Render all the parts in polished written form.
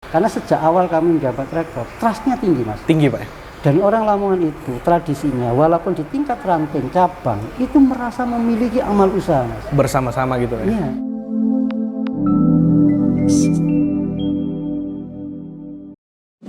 Karena sejak awal kami menjabat rektor, trust-nya tinggi Mas. Tinggi Pak. Dan orang Lamongan itu tradisinya walaupun di tingkat ranting cabang itu merasa memiliki amal usaha Mas. Bersama-sama gitu ya. Iya.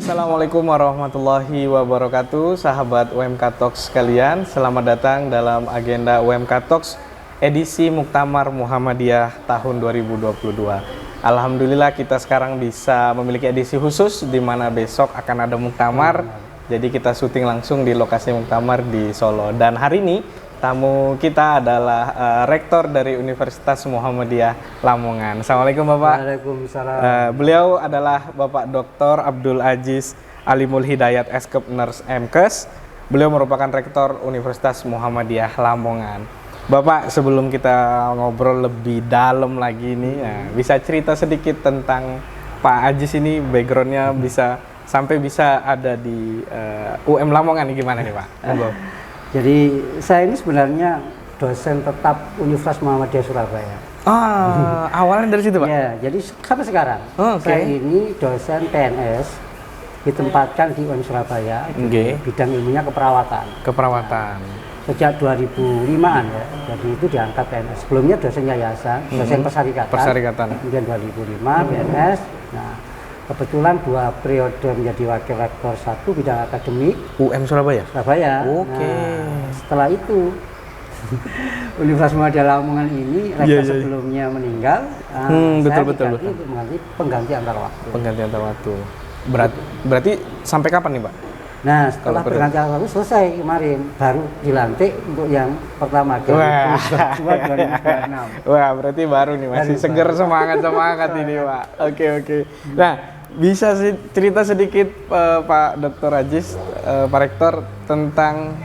Assalamualaikum warahmatullahi wabarakatuh, sahabat UMK Talks sekalian. Selamat datang dalam agenda UMK Talks edisi Muktamar Muhammadiyah tahun 2022. Alhamdulillah kita sekarang bisa memiliki edisi khusus di mana besok akan ada muktamar. Jadi kita syuting langsung di lokasi muktamar di Solo. Dan hari ini tamu kita adalah rektor dari Universitas Muhammadiyah Lamongan. Assalamualaikum Bapak. Waalaikumsalam. Beliau adalah Bapak Dr. Abdul Aziz Alimul Hidayat Eskep Nurse MKes. Beliau merupakan rektor Universitas Muhammadiyah Lamongan. Bapak, sebelum kita ngobrol lebih dalam lagi nih, bisa cerita sedikit tentang Pak Aziz ini, backgroundnya bisa sampai bisa ada di UM Lamongan nih, gimana nih Pak? Jadi saya ini sebenarnya dosen tetap Universitas Muhammadiyah Surabaya. Awalnya dari situ Pak? Ya, jadi sampai sekarang Okay. saya ini dosen PNS ditempatkan di UM Surabaya, bidang ilmunya keperawatan. Keperawatan. Sejak 2005-an ya, jadi itu diangkat PNS. Sebelumnya dosen yayasan, dosen persyarikatan. Kemudian 2005 PNS. Nah, kebetulan 2 periode menjadi wakil rektor 1 bidang akademik UM Surabaya. Oke. Nah, setelah itu Universitas Muhammadiyah Lamongan ini rektor sebelumnya meninggal. Betul. Mengganti pengganti antar waktu. Pengganti antar waktu. Berarti sampai kapan nih Pak? Nah, setelah berganti waktu selesai kemarin, baru dilantik untuk yang pertama kali 2026. Wah, berarti baru nih, masih seger semangat ini Pak. Oke. Nah, bisa cerita sedikit Pak Dr. Aziz, Pak Rektor, tentang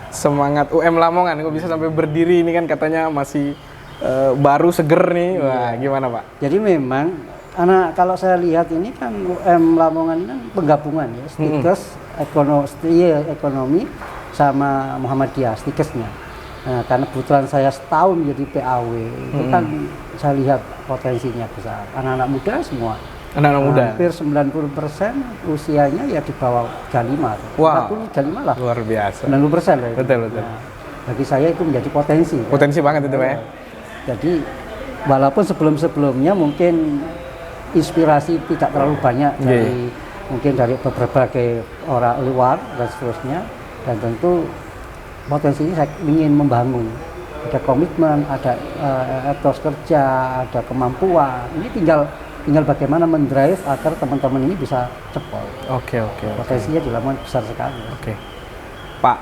semangat UM Lamongan. Kok bisa sampai berdiri ini kan katanya masih baru seger nih. Wah, gimana Pak? Jadi memang kalau saya lihat ini kan UM Lamongan ini kan penggabungan ya, Stikes ekonomi sama Muhammadiyah Stikesnya. Nah, karena kebetulan saya setahun jadi PAW, itu kan saya lihat potensinya besar. Anak-anak muda semua. Anak-anak muda. Hampir 90% usianya ya di bawah 35. Wow. 40, 35 lah. Luar biasa. 90% lah itu. Betul. Nah, bagi saya itu menjadi potensi. Potensi banget itu Pak ya. Jadi walaupun sebelumnya mungkin inspirasi tidak terlalu banyak dari berbagai orang luar dan seterusnya, dan tentu potensi ini saya ingin membangun, ada komitmen, ada etos kerja, ada kemampuan. Ini tinggal bagaimana mendrive agar teman-teman ini bisa cepol. Oke. Potensinya di Lamongan besar sekali. Oke. Pak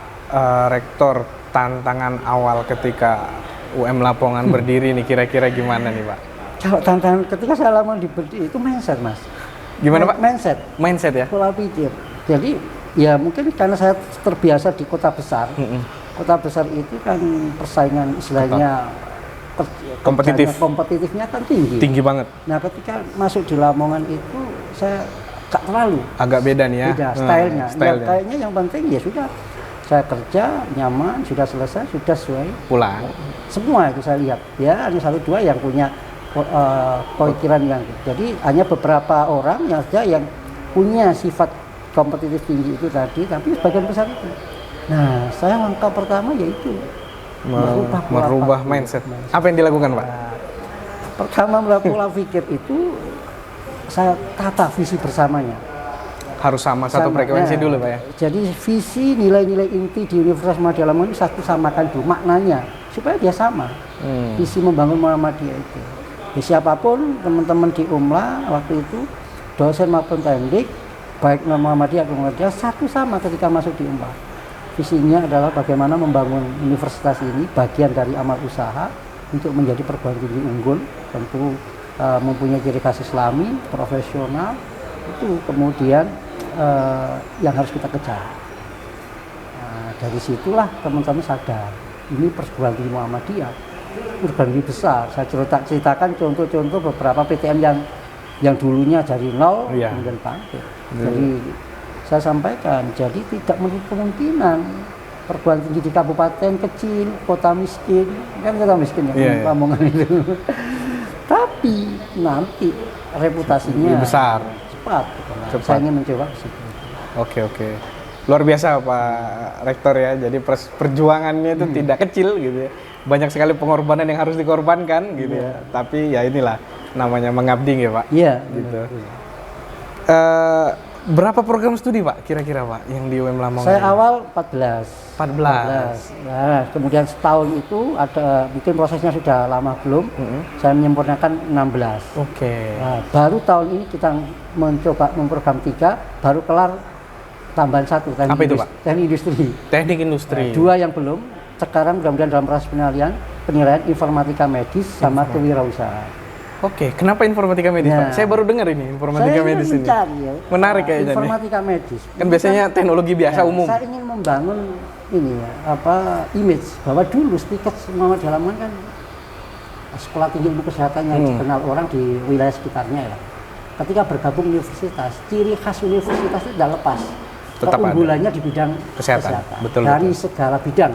Rektor, tantangan awal ketika UM Lamongan berdiri nih kira-kira gimana nih Pak? Kalau tantangan ketika saya Lamongan berdiri itu mindset Mas. Gimana Pak? Mindset ya? Pola pikir. Jadi ya mungkin karena saya terbiasa di kota besar. Kota besar itu kan persaingan istilahnya kompetitifnya kan tinggi. Tinggi banget. Nah, ketika masuk di Lamongan itu saya gak terlalu. Agak beda nih ya. Beda stylenya. Kayaknya yang penting ya sudah saya kerja nyaman, sudah selesai, sudah sesuai. Pulang. Semua itu saya lihat. Ya, ada 1-2 yang punya pemikiran yang jadi hanya beberapa orang yang punya sifat kompetitif tinggi itu tadi, tapi sebagian besar itu. Nah, saya langkah pertama yaitu merubah mindset. Apa yang dilakukan Pak? Pertama pola pikir itu saya tata visi bersamanya. Harus sama satu frekuensi dulu Pak ya. Jadi visi nilai-nilai inti di Universitas Muhammadiyah Lamongan satu samakan dulu maknanya supaya dia sama. Visi membangun Muhammadiyah itu. Ya, siapapun teman-teman di UMLA waktu itu dosen maupun teknik baik Muhammadiyah atau Muhammadiyah satu sama ketika masuk di UMLA. Visinya adalah bagaimana membangun universitas ini bagian dari amal usaha untuk menjadi perguruan tinggi unggul, tentu mempunyai ciri khas Islami, profesional, itu kemudian yang harus kita kejar. Nah, dari situlah teman-teman sadar ini perguruan tinggi Muhammadiyah perguruan tinggi besar. Saya ceritakan contoh-contoh beberapa PTN yang dulunya dari nol kemudian bangkit. Jadi saya sampaikan, jadi tidak menutup kemungkinan perguruan tinggi di kabupaten kecil, kota miskin, kan kota miskin ya, Lamongan itu. Tapi nanti reputasinya besar, cepat. Gitu. Nah, Cepat. saya ingin mencoba ke situ. Oke. Luar biasa Pak Rektor ya. Jadi perjuangannya itu tidak kecil gitu ya. Banyak sekali pengorbanan yang harus dikorbankan gitu ya. Tapi ya inilah namanya mengabdi ya Pak. Iya. Gitu. Berapa program studi Pak kira-kira Pak yang di UM Lamongan? Saya awal 14. 14. Nah, kemudian setahun itu ada mungkin prosesnya sudah lama belum. Saya menyempurnakan 16. Oke. Nah, baru tahun ini kita mencoba memprogram 3, baru kelar tambahan 1 Apa itu, Pak? teknik industri. Teknik industri. Nah, 2 yang belum. Sekarang mudah-mudahan dalam proses penilaian informatika medis sama kewirausahaan. Oke, kenapa informatika medis Ya. Pak? Saya baru dengar ini informatika medis ini. Mencari, ya, Menarik kayaknya nih. informatika medis. Kan biasanya teknologi biasa Ya, umum. Saya ingin membangun ini ya, image bahwa dulu Stikes Muhammadiyah Lamongan kan sekolah tinggi ilmu kesehatan yang dikenal orang di wilayah sekitarnya ya. Ketika bergabung universitas, ciri khas universitas itu tidak lepas. Tetap keunggulannya di bidang kesehatan. Betul, dari betul. segala bidang.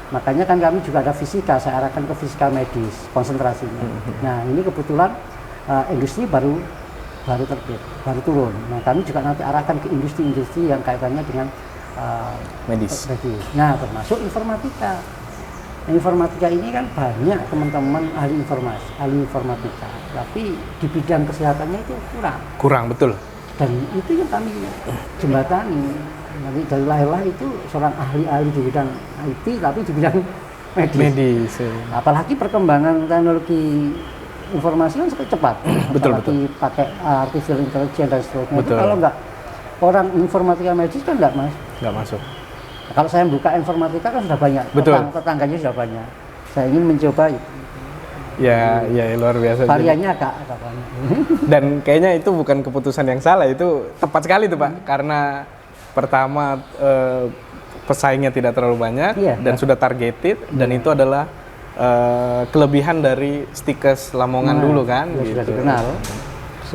Makanya kan kami juga ada fisika, saya arahkan ke fisika medis konsentrasinya. Nah ini kebetulan industri baru terbit, baru turun. Nah kami juga nanti arahkan ke industri-industri yang kaitannya dengan medis. Nah termasuk informatika. Nah, informatika ini kan banyak teman-teman ahli informasi, ahli informatika, tapi di bidang kesehatannya itu kurang. Kurang, betul. Dan itu yang kami jembatani. Nanti dari lahir itu seorang ahli-ahli di bidang IT, tapi di bidang medis. Apalagi perkembangan teknologi informasi kan sangat cepat. Apalagi pakai artificial intelligence dan seterusnya. Itu kalau nggak orang informatika medis kan nggak masuk. Nah, kalau saya buka informatika kan sudah banyak. Tetangganya sudah banyak. Saya ingin mencoba itu. Ya luar biasa. Variannya agak banyak. Dan kayaknya itu bukan keputusan yang salah, itu tepat sekali tuh Pak. Karena pertama pesaingnya tidak terlalu banyak dan sudah targeted dan itu adalah kelebihan dari Stikes Lamongan dulu kan. Gitu. Sudah dikenal.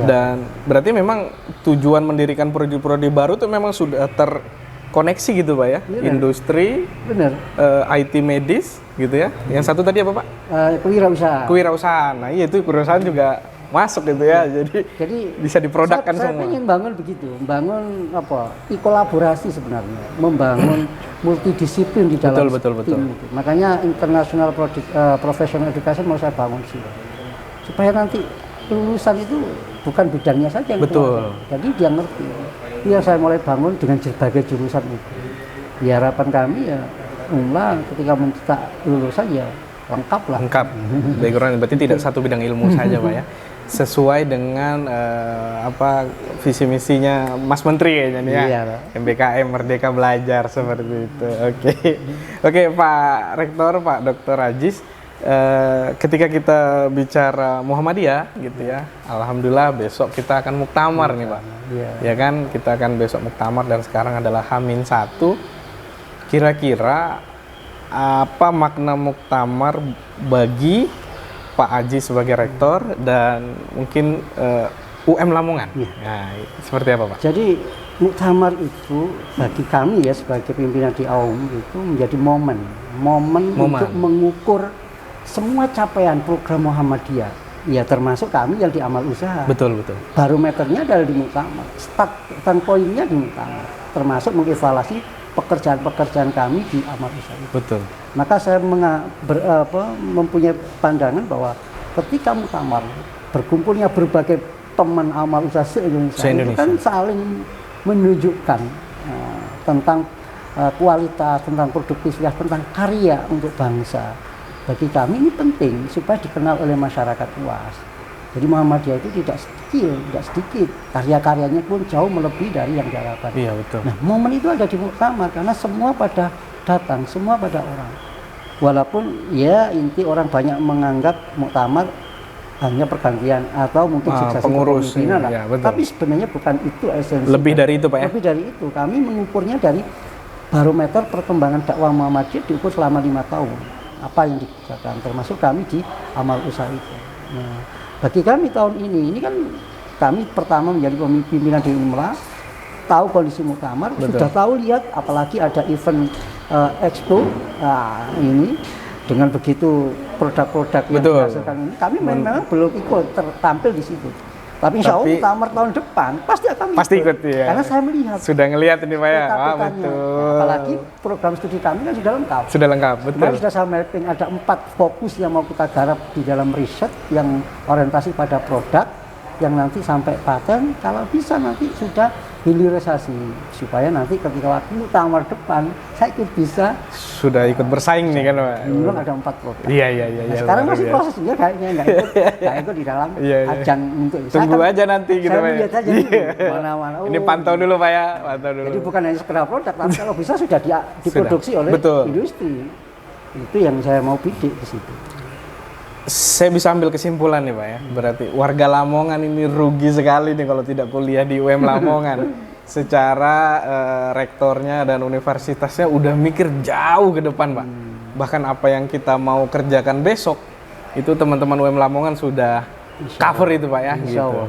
Dan berarti memang tujuan mendirikan prodi-prodi baru itu memang sudah terkoneksi gitu Pak ya. Bener. Industri, IT medis gitu ya. Yang satu tadi apa Pak? Kewirausahaan. Nah iya itu kewirausahaan juga masuk gitu ya. Jadi bisa diprodukkan semua. Saya ingin bangun begitu, membangun kolaborasi sebenarnya, membangun multidisiplin di dalam betul. tim itu. Makanya international professional education mau saya bangun sih, supaya nanti lulusan itu bukan bidangnya saja yang betul. Jadi dia ngerti. Itu yang saya mulai bangun dengan berbagai jurusan itu. Di harapan kami ya, ketika mencetak lulusan ya lengkap lah. Lengkap. Background berarti tidak satu bidang ilmu saja Pak ya. Sesuai dengan visi misinya Mas Menteri kayaknya nih ya. Iya, MBKM Merdeka Belajar seperti itu. Oke Pak Rektor, Pak Dr. Aziz, ketika kita bicara Muhammadiyah gitu ya, alhamdulillah besok kita akan muktamar nih Pak. Ya kan, kita akan besok muktamar dan sekarang adalah H-1. Kira-kira apa makna muktamar bagi Pak Aziz sebagai rektor dan mungkin UM Lamongan? Nah, seperti apa Pak? Jadi muktamar itu bagi kami ya sebagai pimpinan di AUM itu menjadi momen untuk mengukur semua capaian program Muhammadiyah. Ya termasuk kami yang di amal usaha. Betul. Barometernya adalah di muktamar, start pointnya di muktamar, termasuk mengevaluasi pekerjaan-pekerjaan kami di amal usaha. Betul. Maka saya mempunyai pandangan bahwa ketika muktamar berkumpulnya berbagai teman amal usaha se-Indonesia itu kan saling menunjukkan tentang kualitas, tentang produktivitas, tentang karya untuk bangsa. Bagi kami ini penting supaya dikenal oleh masyarakat luas. Jadi Muhammadiyah itu tidak sedikit. Karya-karyanya pun jauh melebihi dari yang diharapkan. Iya, betul. Nah, momen itu ada di muktamar karena semua pada datang, semua pada orang. Walaupun ya inti orang banyak menganggap muktamar hanya pergantian atau mungkin suksesi pengurus kepemimpinan ya, tapi sebenarnya bukan itu esensi. Lebih dari itu Pak ya? Lebih dari itu. Kami mengukurnya dari barometer perkembangan dakwah Muhammadiyah diukur selama 5 tahun. Apa yang dikerjakan, termasuk kami di amal usaha itu. Nah, bagi kami tahun ini kan kami pertama menjadi pimpinan di UMLA, tahu kondisi muktamar, sudah tahu lihat apalagi ada event expo ini dengan begitu produk-produk yang dihasilkan ini, kami memang belum ikut tampil di situ. Tapi insya Allah muktamar tahun depan pasti akan ikut ya. Karena saya melihat. Sudah ngelihat ini Pak ya. Betul. Apalagi program studi kami kan sudah lengkap. Sudah lengkap, betul. Kemarin sudah saya mapping ada 4 fokus yang mau kita garap di dalam riset yang orientasi pada produk yang nanti sampai paten, kalau bisa nanti sudah hilirisasi supaya nanti ketika waktu muktamar depan saya ikut bisa sudah ikut bersaing nih kan Pak. Belum ada 4 produk. Iya. Nah, sekarang masih proses juga kayaknya nggak ikut di dalam ajang untuk itu. Tunggu aja nanti gitu Pak. Saya lihat aja mana-mana. Ini pantau dulu Pak ya, pantau dulu. Jadi bukan hanya sekedar produk, tapi kalau bisa sudah diproduksi oleh industri. Itu yang saya mau bidik di situ. Saya bisa ambil kesimpulan nih Pak ya, berarti warga Lamongan ini rugi sekali nih kalau tidak kuliah di UM Lamongan. Secara rektornya dan universitasnya udah mikir jauh ke depan Pak. Bahkan apa yang kita mau kerjakan besok, itu teman-teman UM Lamongan sudah cover itu Pak ya. Gitu.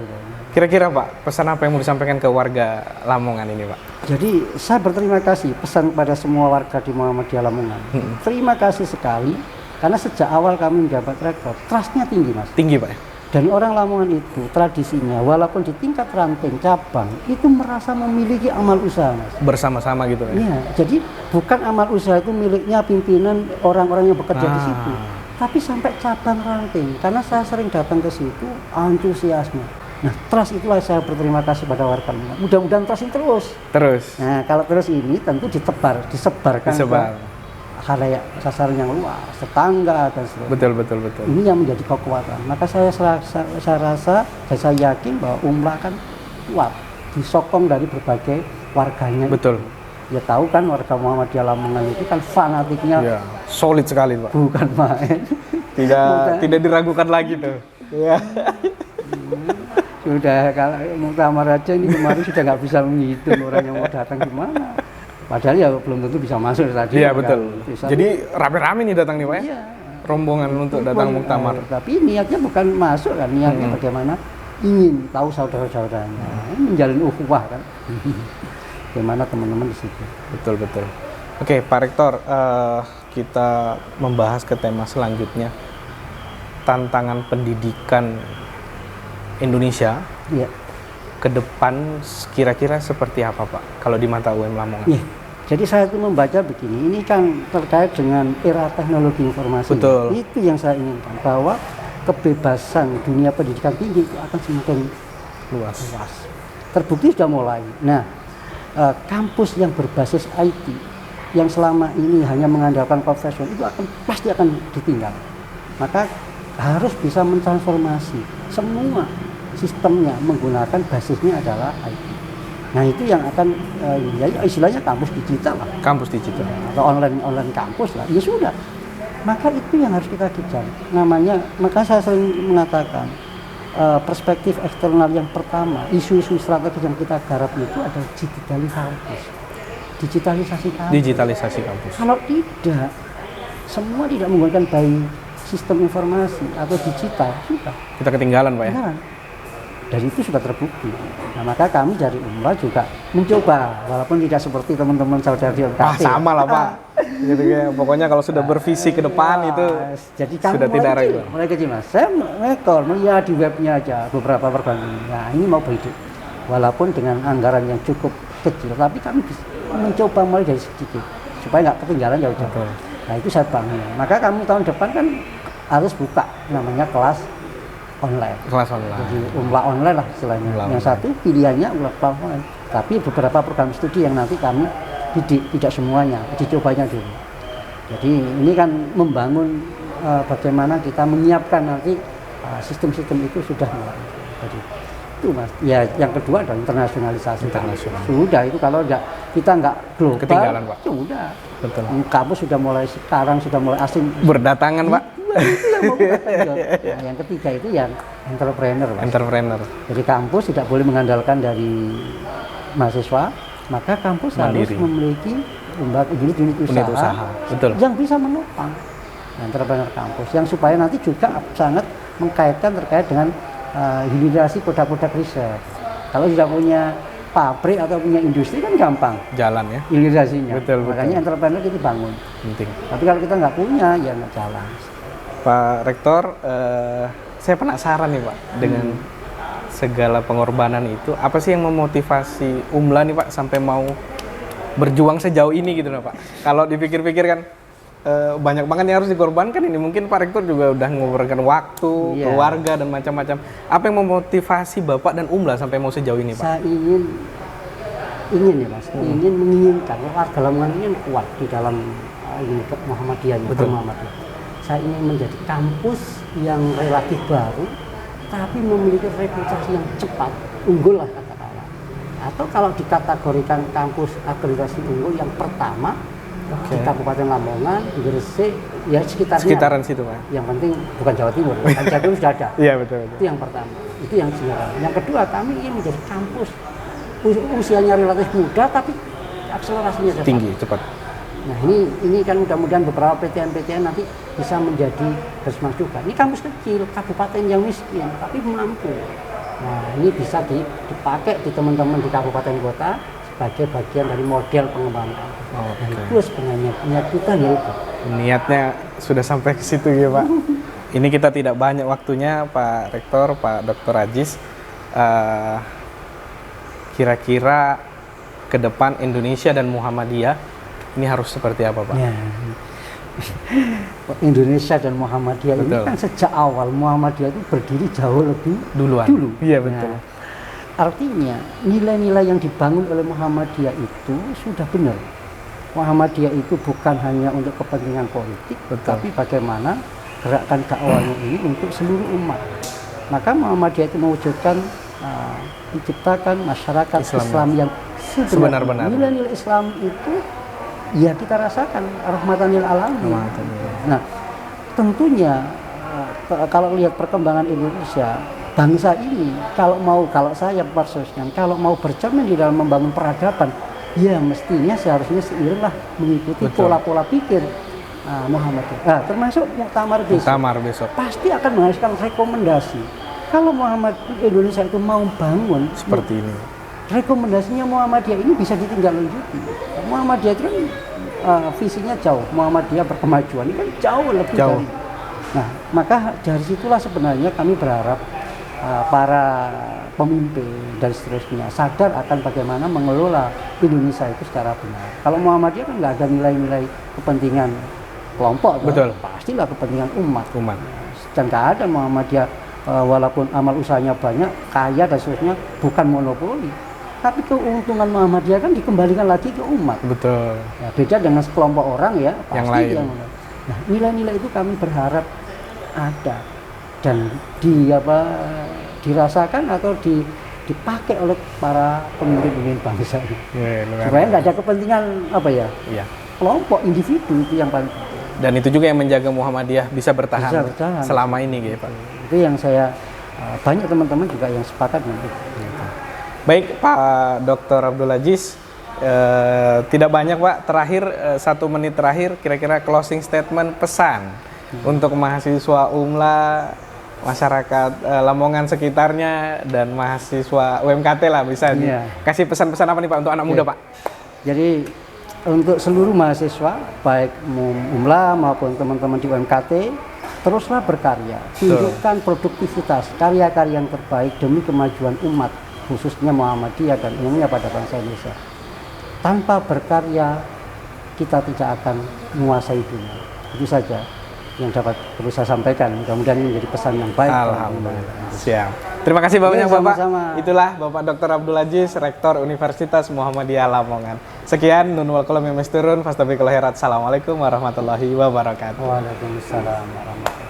Kira-kira Pak, pesan apa yang mau disampaikan ke warga Lamongan ini Pak? Jadi saya berterima kasih pesan kepada semua warga di Muhammadiyah Lamongan. Terima kasih sekali. Karena sejak awal kami menjabat rektor, trust-nya tinggi Mas. Tinggi Pak ya? Dan orang Lamongan itu tradisinya, walaupun di tingkat ranting cabang, itu merasa memiliki amal usaha Mas. Bersama-sama gitu ya? Iya, jadi bukan amal usaha itu miliknya pimpinan orang-orang yang bekerja di situ. Tapi sampai cabang ranting, karena saya sering datang ke situ, antusiasme. Nah, trust itulah saya berterima kasih pada warga Lamongan. Mudah-mudahan trust ini terus. Nah, kalau terus ini tentu disebarkan halayak sasaran yang luas, tetangga dan sebagainya. Betul. Ini yang menjadi kekuatan. Maka saya rasa dan saya yakin bahwa UMLA kan kuat, disokong dari berbagai warganya. Betul. Ya tahu kan warga Muhammadiyah Lamongan itu kan fanatiknya. Ya, solid sekali Pak. Bukan main. Tidak diragukan lagi tuh. Ya. Sudah kalau muktamar aja ini kemarin sudah nggak bisa menghitung orang yang mau datang gimana. Padahal ya belum tentu bisa masuk tadi. Iya betul. Jadi rame-rame nih datang nih Pak ya? Iya. Rombongan untuk datang muktamar. Tapi niatnya bukan masuk kan, niatnya bagaimana ingin tahu saudara-saudaranya, menjalin ukhuwah kan. Bagaimana teman-teman di situ. Betul. Oke Pak Rektor, kita membahas ke tema selanjutnya. Tantangan pendidikan Indonesia. Iya. Ke depan kira-kira seperti apa Pak kalau di mata UM Lamongan? Iya. Jadi saya itu membaca begini, ini kan terkait dengan era teknologi informasi. Betul. Itu yang saya inginkan, bahwa kebebasan dunia pendidikan tinggi itu akan semakin luas. Terbukti sudah mulai. Nah, kampus yang berbasis IT yang selama ini hanya mengandalkan profesional itu pasti akan ditinggal. Maka harus bisa mentransformasi semua sistemnya menggunakan basisnya adalah IT. Nah itu yang akan ya istilahnya kampus digital lah. Kampus digital. Atau online kampus lah. Ya sudah. Maka itu yang harus kita kejar. Maka saya sering mengatakan perspektif eksternal yang pertama, isu-isu strategis yang kita garap itu adalah digitalisasi kampus. Kalau tidak, semua tidak menggunakan baik sistem informasi atau digital, sudah. Kita ketinggalan Pak ya? Dan itu sudah terbukti. Nah, maka kami dari UMLA juga mencoba, walaupun tidak seperti teman-teman saudara di UMKT. Sama lah Pak. Gitu ya. Pokoknya kalau sudah bervisi ke depan itu jadi sudah tidak ragu. Mulai kecil Mas. Saya melihat di webnya aja beberapa perbankan. Nah ini mau berhidup. Walaupun dengan anggaran yang cukup kecil, tapi kami bisa mencoba mulai dari sedikit supaya nggak ketinggalan jauh-jauh. Nah itu saya bangun. Maka kami tahun depan kan harus buka namanya kelas online. Jadi UMLA online lah istilahnya. Yang satu pilihannya UMLA online. Tapi beberapa program studi yang nanti kami didik, tidak semuanya, dicobanya dulu. Jadi ini kan membangun bagaimana kita menyiapkan nanti sistem-sistem itu sudah mulai. Jadi itu Mas. Ya yang kedua adalah internasionalisasi. Sudah itu kalau kita nggak global, ketinggalan Pak. Sudah. Betul. Kampus sudah mulai asing. Berdatangan Pak. Itu yang mau nah, yang ketiga itu yang entrepreneur. Jadi kampus tidak boleh mengandalkan dari mahasiswa, maka kampus harus memiliki unit usaha. Betul. Yang bisa menopang entrepreneur kampus, yang supaya nanti juga sangat mengkaitkan terkait dengan hilirisasi produk-produk riset. Kalau tidak punya pabrik atau punya industri kan gampang jalan ya hilirisasinya. Betul. Makanya entrepreneur itu bangun. Penting. Tapi kalau kita nggak punya ya nggak jalan. Pak Rektor, saya penasaran nih Pak dengan segala pengorbanan itu, apa sih yang memotivasi Umla nih Pak sampai mau berjuang sejauh ini gitu loh Pak? Kalau dipikir-pikir kan banyak banget yang harus dikorbankan ini. Mungkin Pak Rektor juga udah mengorbankan waktu, keluarga dan macam-macam. Apa yang memotivasi Bapak dan Umla sampai mau sejauh ini Pak? Saya ingin ya Mas, ingin menginginkan warga Lamongan ini kuat di dalam ini Muhammadiyah, Muhammadiyah. Saya ingin menjadi kampus yang relatif baru, tapi memiliki reputasi yang cepat, unggul lah katakanlah. Atau kalau dikategorikan kampus akreditasi unggul yang pertama di Kabupaten Lamongan, Gresik, ya sekitaran situ Pak. Yang penting bukan Jawa Timur, kan Jawa Timur sudah ada. Iya betul. Itu yang pertama, itu yang sebenarnya. Yang kedua, kami ingin menjadi kampus usianya relatif muda, tapi akselerasinya cepat. Tinggi, cepat. Nah ini kan mudah-mudahan beberapa PTN nanti bisa menjadi bersmas juga. Ini kampus kecil, kabupaten yang miskin, tapi mampu. Nah ini bisa dipakai di teman-teman di kabupaten kota sebagai bagian dari model pengembangan kampus. Nah, itu sebenarnya niat kita ya itu. Niatnya sudah sampai ke situ ya Pak. Ini kita tidak banyak waktunya Pak Rektor, Pak Dr. Aziz. Kira-kira ke depan Indonesia dan Muhammadiyah ini harus seperti apa Pak? Ya. Indonesia dan Muhammadiyah ini kan sejak awal Muhammadiyah itu berdiri jauh lebih dulu. Iya betul. Nah, artinya nilai-nilai yang dibangun oleh Muhammadiyah itu sudah benar. Muhammadiyah itu bukan hanya untuk kepentingan politik, tapi bagaimana gerakan dakwahnya ini untuk seluruh umat. Maka Muhammadiyah itu mewujudkan diciptakan masyarakat Islam yang sebenar-benar. Nilai-nilai Islam itu ya kita rasakan rahmatan lil alamin. Nah, tentunya kalau lihat perkembangan Indonesia, bangsa ini kalau saya persoskan, kalau mau bercermin di dalam membangun peradaban, ya mestinya seharusnya seiring lah mengikuti pola-pola pikir Muhammadiyah. Nah, termasuk muktamar besok. Pasti akan menghasilkan rekomendasi. Kalau Indonesia itu mau bangun seperti ini, rekomendasinya Muhammadiyah ini bisa ditindaklanjuti. Muhammadiyah itu kan visinya jauh, Muhammadiyah berkemajuan ini kan jauh lebih dari. Nah, maka dari situlah sebenarnya kami berharap para pemimpin dan seterusnya sadar akan bagaimana mengelola Indonesia itu secara benar. Kalau Muhammadiyah kan nggak ada nilai-nilai kepentingan kelompok, pastilah kepentingan umat. Dan nggak ada Muhammadiyah. Walaupun amal usahanya banyak, kaya dan seterusnya, bukan monopoli. Tapi keuntungan Muhammadiyah kan dikembalikan lagi ke umat. Betul. Ya, beda dengan sekelompok orang ya, pasti yang lain. Nah, nilai-nilai itu kami berharap ada dan dirasakan atau dipakai oleh para pemimpin bangsa ini. Supaya nggak ada kepentingan kelompok individu, itu yang paling penting. Dan itu juga yang menjaga Muhammadiyah bisa bertahan selama ini gitu Pak. Itu yang saya banyak teman-teman juga yang sepakat dengan itu. Baik Pak Dr. Abdul Aziz, tidak banyak Pak, terakhir 1 menit terakhir kira-kira closing statement pesan untuk mahasiswa Umla, masyarakat Lamongan sekitarnya dan mahasiswa UMKT lah bisa kasih pesan-pesan apa nih Pak untuk anak muda Pak? Jadi untuk seluruh mahasiswa baik Umla maupun teman-teman di UMKT, teruslah berkarya, tunjukkan produktivitas, karya-karya yang terbaik demi kemajuan umat, khususnya Muhammadiyah dan umumnya pada bangsa Indonesia. Tanpa berkarya, kita tidak akan menguasai dunia. Itu saja yang dapat perlu saya sampaikan. Mudah-mudahan ini menjadi pesan yang baik. Alhamdulillah. Siap. Terima kasih banyak Bapak. Itulah Bapak Dr. Abdul Aziz, Rektor Universitas Muhammadiyah Lamongan. Sekian, nun wal qalam mimma yasturun, fastabiqul khairat. Assalamualaikum warahmatullahi wabarakatuh. Waalaikumsalam warahmatullahi wabarakatuh.